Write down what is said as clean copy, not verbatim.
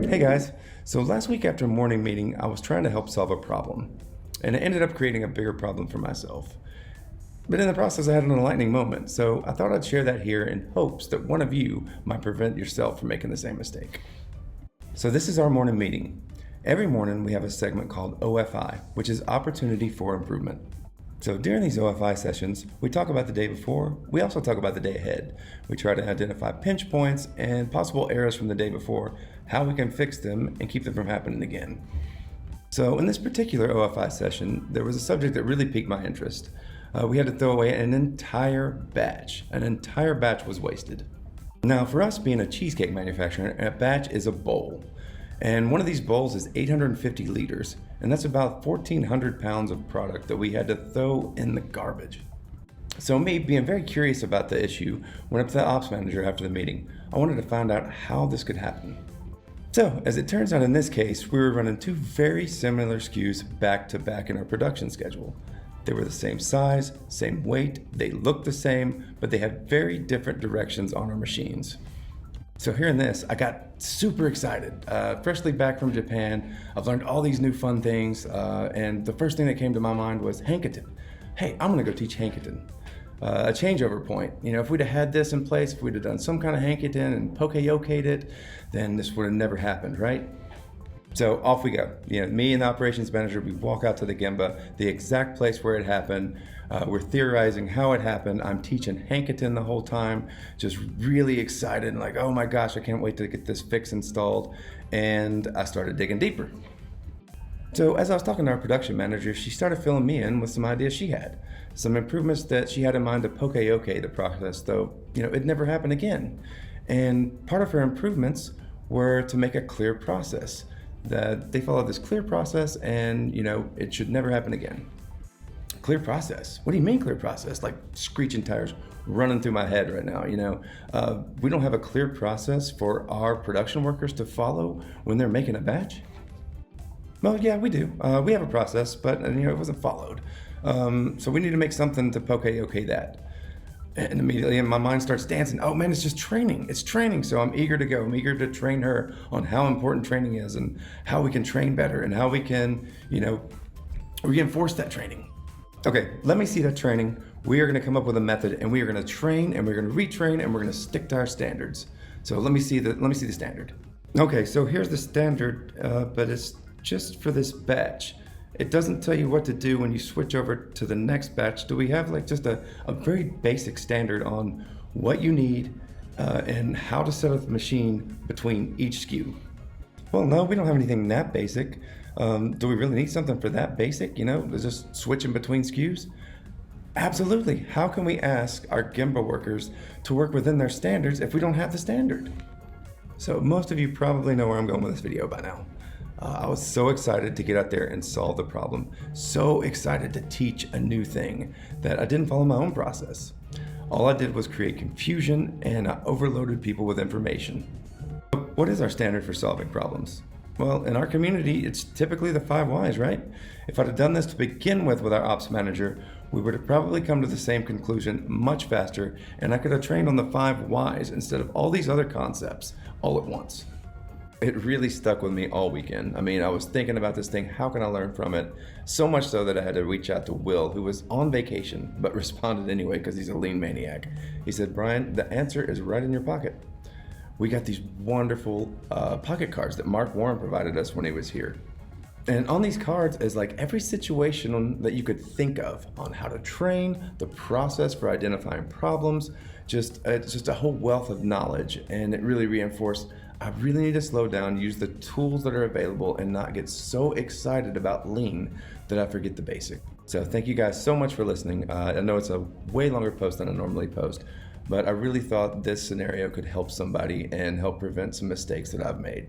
Hey guys, so last week after a morning meeting, I was trying to help solve a problem, and it ended up creating a bigger problem for myself. But in the process, I had an enlightening moment, so I thought I'd share that here in hopes that one of you might prevent yourself from making the same mistake. So this is our morning meeting. Every morning we have a segment called OFI, which is Opportunity for Improvement. So during these OFI sessions, we talk about the day before, we also talk about the day ahead. We try to identify pinch points and possible errors from the day before, how we can fix them and keep them from happening again. So in this particular OFI session, there was a subject that really piqued my interest. We had to throw away an entire batch. An entire batch was wasted. Now for us being a cheesecake manufacturer, a batch is a bowl. And one of these bowls is 850 liters, and that's about 1,400 pounds of product that we had to throw in the garbage. So me, being very curious about the issue, went up to the ops manager after the meeting. I wanted to find out how this could happen. So, as it turns out in this case, we were running two very similar SKUs back to back in our production schedule. They were the same size, same weight, they looked the same, but they had very different directions on our machines. So hearing this, I got super excited. Freshly back from Japan, I've learned all these new fun things, and the first thing that came to my mind was Hankiton. Hey, I'm gonna go teach Hankiton. A changeover point. You know, if we'd have had this in place, if we'd have done some kind of Hankiton and poke-yoked it, then this would have never happened, right? So off we go. You know, me and the operations manager, we walk out to the Gemba, the exact place where it happened. We're theorizing how it happened. I'm teaching Hankiton the whole time, just really excited and like, oh my gosh, I can't wait to get this fix installed. And I started digging deeper. So as I was talking to our production manager, she started filling me in with some ideas she had. Some improvements that she had in mind to poke-yoke the process, though, you know, it never happened again. And part of her improvements were to make a clear process. That they follow this clear process and, you know, it should never happen again. Clear process? What do you mean clear process? Like screeching tires running through my head right now, you know? We don't have a clear process for our production workers to follow when they're making a batch? Well, yeah, we do. We have a process, but, you know, it wasn't followed. So we need to make something to poke-yoke that. And immediately my mind starts dancing. Oh man, it's just training. It's training. So I'm eager to go. I'm eager to train her on how important training is and how we can train better and how we can, you know, reinforce that training. Okay, let me see that training. We are going to come up with a method and we are going to train and we're going to retrain and we're going to stick to our standards. So let me see the standard. Okay, so here's the standard, but it's just for this batch. It doesn't tell you what to do when you switch over to the next batch. Do we have like just a very basic standard on what you need and how to set up the machine between each SKU? Well, no, we don't have anything that basic. Do we really need something for that basic? You know, just switching between SKUs? Absolutely. How can we ask our Gemba workers to work within their standards if we don't have the standard? So most of you probably know where I'm going with this video by now. I was so excited to get out there and solve the problem. So excited to teach a new thing that I didn't follow my own process. All I did was create confusion and I overloaded people with information. What is our standard for solving problems? Well, in our community, it's typically the 5 whys, right? If I'd have done this to begin with our ops manager, we would have probably come to the same conclusion much faster and I could have trained on the 5 whys instead of all these other concepts all at once. It really stuck with me all weekend. I mean, I was thinking about this thing, how can I learn from it? So much so that I had to reach out to Will, who was on vacation, but responded anyway because he's a lean maniac. He said, Brian, the answer is right in your pocket. We got these wonderful pocket cards that Mark Warren provided us when he was here. And on these cards is like every situation that you could think of on how to train, the process for identifying problems, it's just a whole wealth of knowledge. And it really reinforced, I really need to slow down, use the tools that are available and not get so excited about lean that I forget the basic. So thank you guys so much for listening. I know it's a way longer post than I normally post, but I really thought this scenario could help somebody and help prevent some mistakes that I've made.